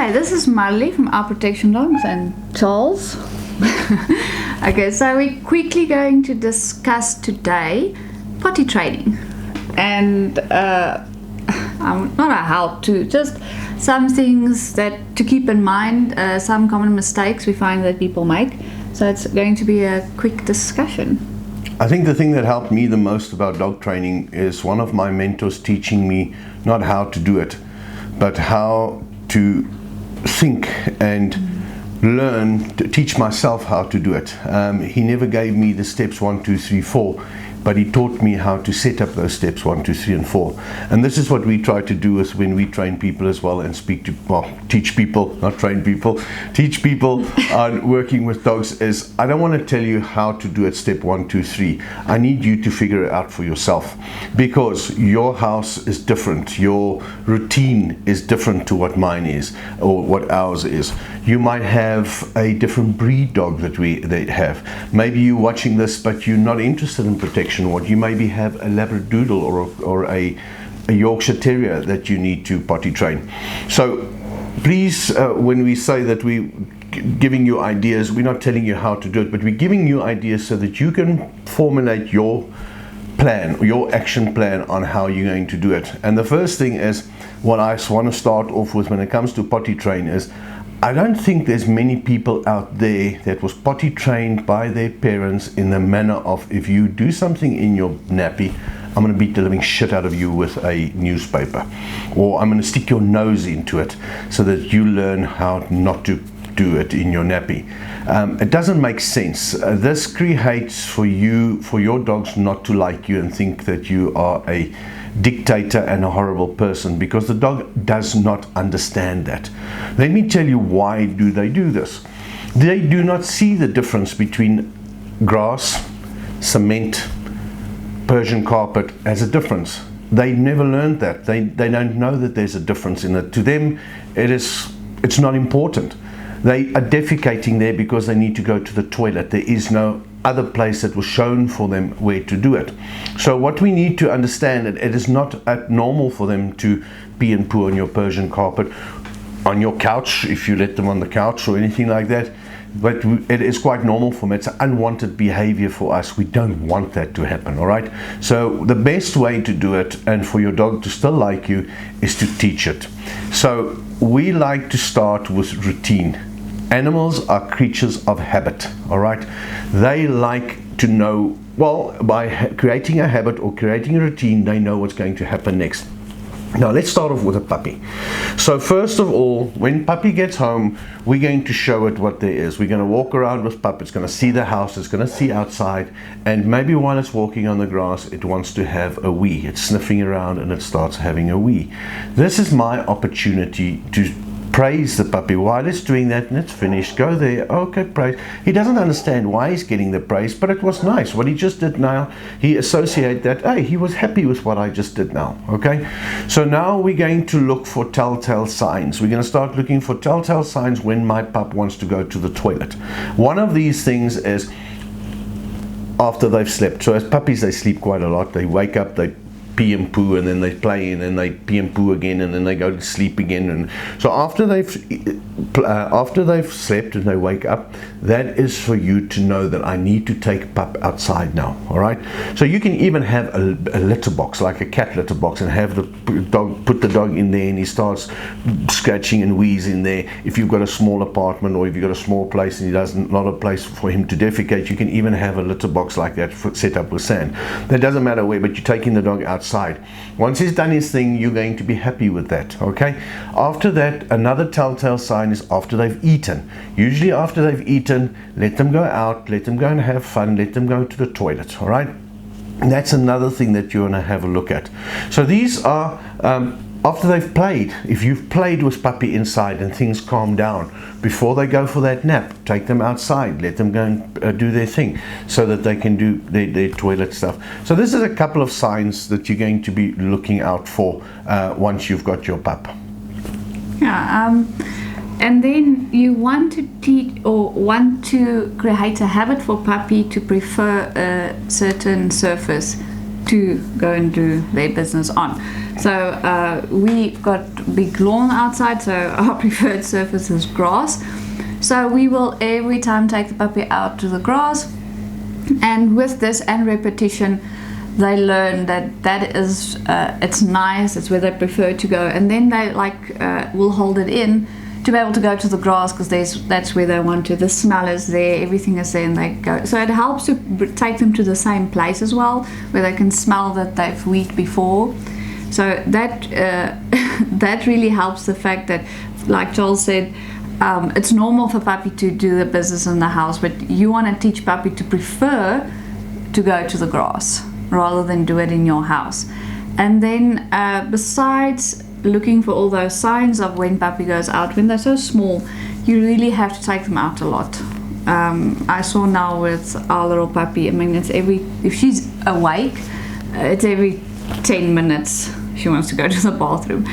Hi, this is Marley from Our Protection Dogs and Charles. Okay, so we're quickly going to discuss today potty training. And I'm not a how-to, just some things that to keep in mind, some common mistakes we find that people make. So it's going to be a quick discussion. I think the thing that helped me the most about dog training is one of my mentors teaching me not how to do it, but how to think and learn to teach myself how to do it. He never gave me the steps 1, 2, 3, 4, but he taught me how to set up those steps 1, 2, 3, and 4. And this is what we try to do is when we train people as well and teach people, not train people, teach people on working with dogs is, I don't want to tell you how to do it step 1, 2, 3. I need you to figure it out for yourself, because your house is different. Your routine is different to what mine is or what ours is. You might have a different breed dog that they have. Maybe you're watching this but you're not interested in protection. What you maybe have a Labradoodle or a Yorkshire Terrier that you need to potty train. So please, when we say that we're giving you ideas, we're not telling you how to do it, but we're giving you ideas so that you can formulate your plan, your action plan on how you're going to do it. And the first thing is, what I want to start off with when it comes to potty train is, I don't think there's many people out there that was potty trained by their parents in the manner of, if you do something in your nappy, I'm going to beat the living shit out of you with a newspaper, or I'm going to stick your nose into it so that you learn how not to do it in your nappy. It doesn't make sense. This creates for your dogs not to like you and think that you are a dictator and a horrible person, because the dog does not understand that. Let me tell you why do they do this. They do not see the difference between grass, cement, Persian carpet as a difference. They never learned that. They don't know that there's a difference in it. To them, it's not important. They are defecating there because they need to go to the toilet. There is no other place that was shown for them where to do it. So what we need to understand, that it is not abnormal for them to pee and poo on your Persian carpet, on your couch, if you let them on the couch or anything like that. But it is quite normal for them. It's unwanted behavior for us. We don't want that to happen, all right? So the best way to do it, and for your dog to still like you, is to teach it. So we like to start with routine. Animals are creatures of habit, all right? They like to know, well, by creating a habit or creating a routine, they know what's going to happen next. Now let's start off with a puppy. So first of all, when puppy gets home, we're going to show it what there is. We're going to walk around with pup. It's going to see the house, it's going to see outside, and maybe while it's walking on the grass, it wants to have a wee. It's sniffing around and it starts having a wee. This is my opportunity to praise the puppy while it's doing that, and it's finished. Go there, okay, praise. He doesn't understand why he's getting the praise, but it was nice what he just did. Now he associate that, hey, he was happy with what I just did now. Okay, so now we're going to look for telltale signs. We're going to start looking for telltale signs when my pup wants to go to the toilet. One of these things is after they've slept. So as puppies, they sleep quite a lot. They wake up, they pee and poo, and then they play, and then they pee and poo again, and then they go to sleep again. And so after they've slept and they wake up, that is for you to know that I need to take pup outside now. All right. So you can even have a litter box, like a cat litter box, and have the dog, put the dog in there, and he starts scratching and wheezing there. If you've got a small apartment, or if you've got a small place and he doesn't, not a place for him to defecate, you can even have a litter box like that set up with sand. That doesn't matter where, but you're taking the dog outside. Once he's done his thing, you're going to be happy with that. Okay. After that, another telltale sign is after they've eaten. Usually after they've eaten, let them go out, let them go and have fun, let them go to the toilet. All right. And that's another thing that you want to have a look at. So these are after they've played. If you've played with puppy inside and things calm down, before they go for that nap, take them outside, let them go and do their thing so that they can do their toilet stuff. So this is a couple of signs that you're going to be looking out for once you've got your pup. Yeah, and then you want to teach or want to create a habit for puppy to prefer a certain surface to go and do their business on. So we've got big lawn outside, so our preferred surface is grass. So we will every time take the puppy out to the grass, and with this and repetition, they learn that is it's nice, it's where they prefer to go, and then they will hold it in to be able to go to the grass, because that's where they want to. The smell is there, everything is there, and they go. So it helps to take them to the same place as well, where they can smell that they've weed before. So that that really helps the fact that, like Joel said, it's normal for puppy to do the business in the house, but you want to teach puppy to prefer to go to the grass rather than do it in your house. And then besides looking for all those signs of when puppy goes out, when they're so small, you really have to take them out a lot. I saw now with our little puppy, I mean, it's if she's awake, it's every 10 minutes she wants to go to the bathroom.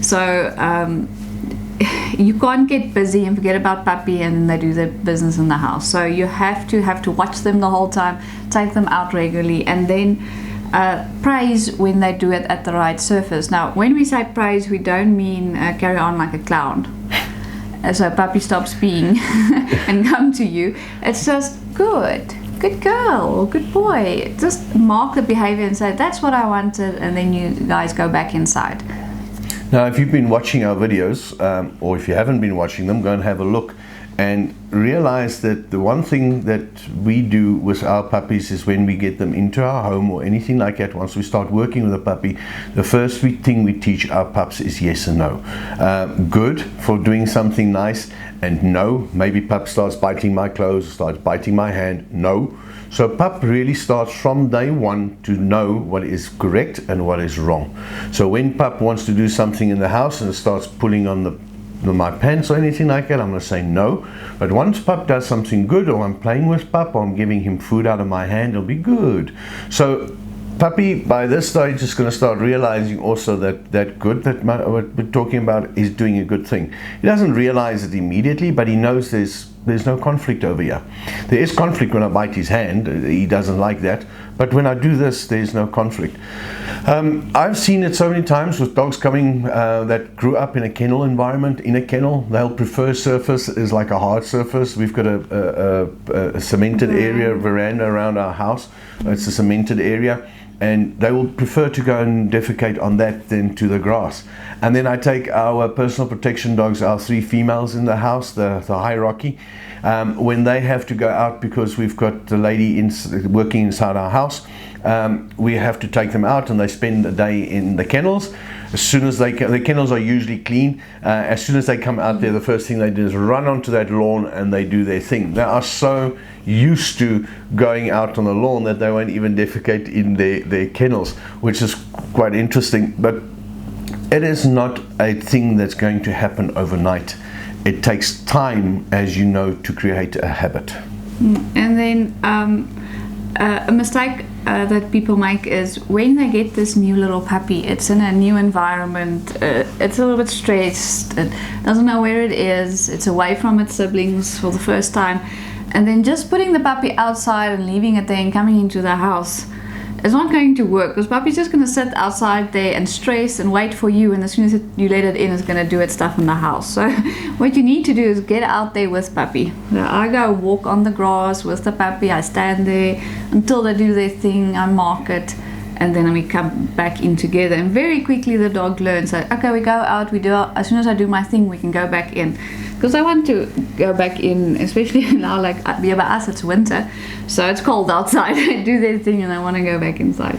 So you can't get busy and forget about puppy and they do their business in the house. So you have to watch them the whole time, take them out regularly, and then praise when they do it at the right surface. Now, when we say praise, we don't mean carry on like a clown. So puppy stops peeing and come to you. It's just good girl or good boy. Just mark the behavior and say, that's what I wanted, and then you guys go back inside. Now, if you've been watching our videos, or if you haven't been watching them, go and have a look and realize that the one thing that we do with our puppies is when we get them into our home or anything like that, once we start working with a puppy, the first thing we teach our pups is yes and no. Good for doing something nice, and no, maybe pup starts biting my clothes, starts biting my hand, no. So pup really starts from day one to know what is correct and what is wrong. So when pup wants to do something in the house and starts pulling on my pants or anything like that, I'm going to say no. But once pup does something good, or I'm playing with pup, or I'm giving him food out of my hand, it'll be good. So puppy by this stage is going to start realizing also that good that what we're talking about is doing a good thing. He doesn't realize it immediately, but he knows there's no conflict over here. There is conflict when I bite his hand. He doesn't like that. But when I do this, there's no conflict. I've seen it so many times with dogs coming that grew up in a kennel environment. In a kennel, they'll prefer surface is like a hard surface. We've got a cemented area, veranda around our house. It's a cemented area, and they will prefer to go and defecate on that than to the grass. And then I take our personal protection dogs, our 3 females in the house, the hierarchy, when they have to go out because we've got the lady working inside our house, we have to take them out, and they spend a day in the kennels. As soon as the kennels are usually clean, as soon as they come out there, the first thing they do is run onto that lawn and they do their thing. They are so used to going out on the lawn that they won't even defecate in their kennels, which is quite interesting. But it is not a thing that's going to happen overnight. It takes time, as you know, to create a habit. And then a mistake that people make is when they get this new little puppy, it's in a new environment, it's a little bit stressed, it doesn't know where it is, it's away from its siblings for the first time, and then just putting the puppy outside and leaving it there and coming into the house is not going to work, because puppy's just going to sit outside there and stress and wait for you, and as soon as you let it in, it's going to do its stuff in the house. So what you need to do is get out there with puppy. So I go walk on the grass with the puppy, I stand there until they do their thing, I mark it, and then we come back in together, and very quickly the dog learns that, okay, we go out, as soon as I do my thing, we can go back in. Because I want to go back in, especially now, like by us it's winter, so it's cold outside. They do their thing and I want to go back inside.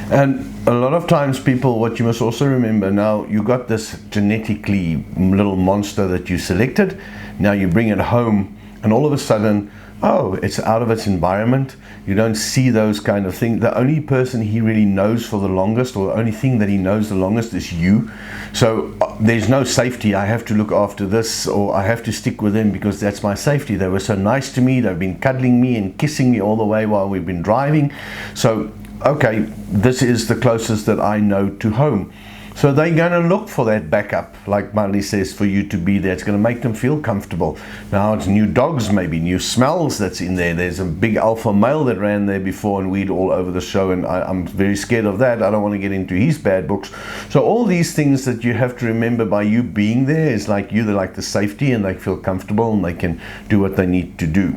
And a lot of times people, what you must also remember, now you got this genetically little monster that you selected, now you bring it home, and all of a sudden, oh, it's out of its environment. You don't see those kind of things. The only person he really knows for the longest, or the only thing that he knows the longest, is you. So there's no safety. I have to look after this, or I have to stick with them because that's my safety. They were so nice to me. They've been cuddling me and kissing me all the way while we've been driving. So, okay, this is the closest that I know to home. So they're going to look for that backup, like Marley says, for you to be there. It's going to make them feel comfortable. Now it's new dogs, maybe new smells that's in there. There's a big alpha male that ran there before and weed all over the show, and I'm very scared of that. I don't want to get into his bad books. So all these things that you have to remember by you being there is like they're like the safety, and they feel comfortable and they can do what they need to do.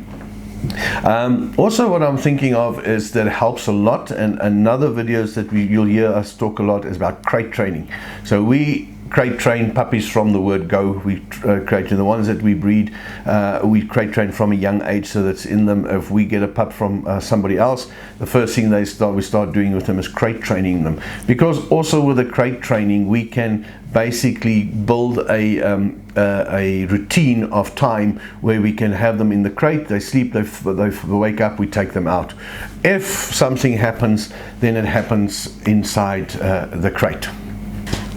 Also, what I'm thinking of is that it helps a lot, and another videos that you'll hear us talk a lot is about crate training. So we crate train puppies from the word go. We crate the ones that we breed, we crate train from a young age, so that's in them. If we get a pup from somebody else, the first thing we start doing with them is crate training them, because also with the crate training we can basically build a routine of time where we can have them in the crate. They sleep, they wake up, we take them out. If something happens, then it happens inside the crate.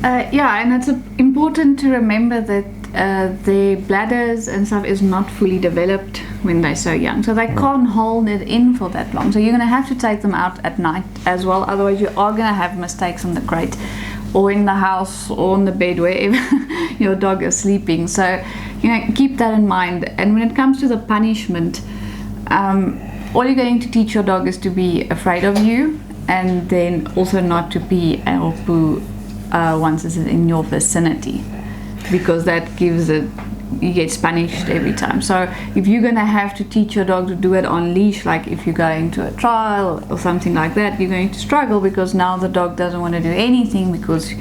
Yeah, and it's important to remember that their bladders and stuff is not fully developed when they're so young, so they can't hold it in for that long. So you're going to have to take them out at night as well, otherwise you are going to have mistakes on the crate or in the house or on the bed, wherever your dog is sleeping. So keep that in mind. And when it comes to the punishment, all you're going to teach your dog is to be afraid of you, and then also not to pee or poo once it's in your vicinity, because that gives it, he gets punished every time. So if you're going to have to teach your dog to do it on leash, like if you're going to a trial or something like that, you're going to struggle, because now the dog doesn't want to do anything because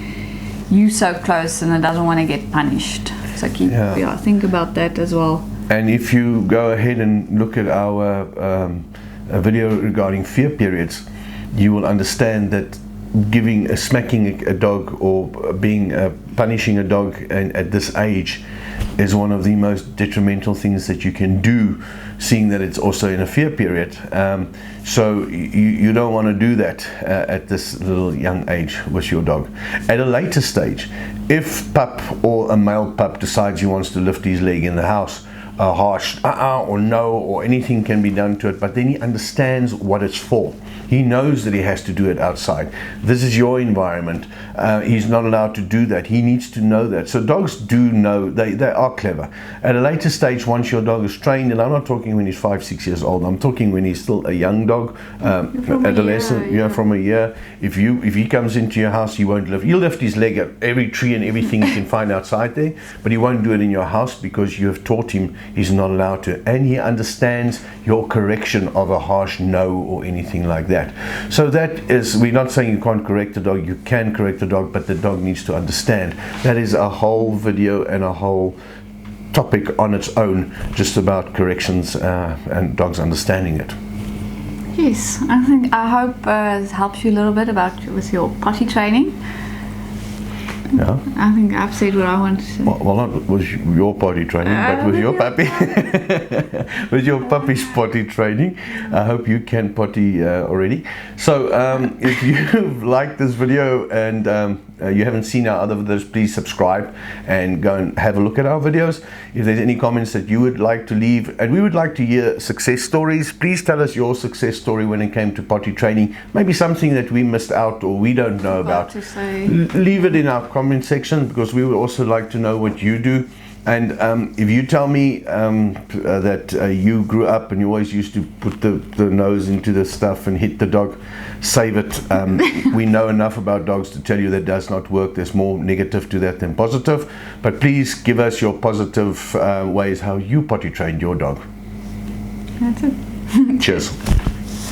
you're so close and it doesn't want to get punished. So think about that as well. And if you go ahead and look at our video regarding fear periods, you will understand that smacking a dog or punishing a dog at this age is one of the most detrimental things that you can do, seeing that it's also in a fear period. So you don't want to do that at this little young age with your dog. At a later stage, if pup or a male pup decides he wants to lift his leg in the house, a harsh or no or anything can be done to it, but then he understands what it's for. He knows that he has to do it outside. This is your environment. He's not allowed to do that. He needs to know that. So dogs do know, they are clever. At a later stage, once your dog is trained, and I'm not talking when he's 5-6 years old, I'm talking when he's still a young dog, adolescent, from a year. If he comes into your house, he won't lift. He'll lift his leg at every tree and everything he can find outside there, but he won't do it in your house because you have taught him he's not allowed to, and he understands your correction of a harsh no or anything like that. So that is, we're not saying you can't correct a dog, you can correct a dog, but the dog needs to understand. That is a whole video and a whole topic on its own, just about corrections and dogs understanding it. Yes, I hope it helps you a little bit with your potty training. Yeah. I think I've said what I want to say. Well, not with your potty training, but with your puppy. With your puppy's potty training. I hope you can potty already. So if you like this video and you haven't seen our other videos, please subscribe and go and have a look at our videos. If there's any comments that you would like to leave, and we would like to hear success stories, please tell us your success story when it came to potty training. Maybe something that we missed out or we don't know about. Leave it in our comment section, because we would also like to know what you do. And if you tell me that you grew up and you always used to put the nose into the stuff and hit the dog, save it. We know enough about dogs to tell you that does not work. There's more negative to that than positive. But please give us your positive ways how you potty trained your dog. That's it. Cheers.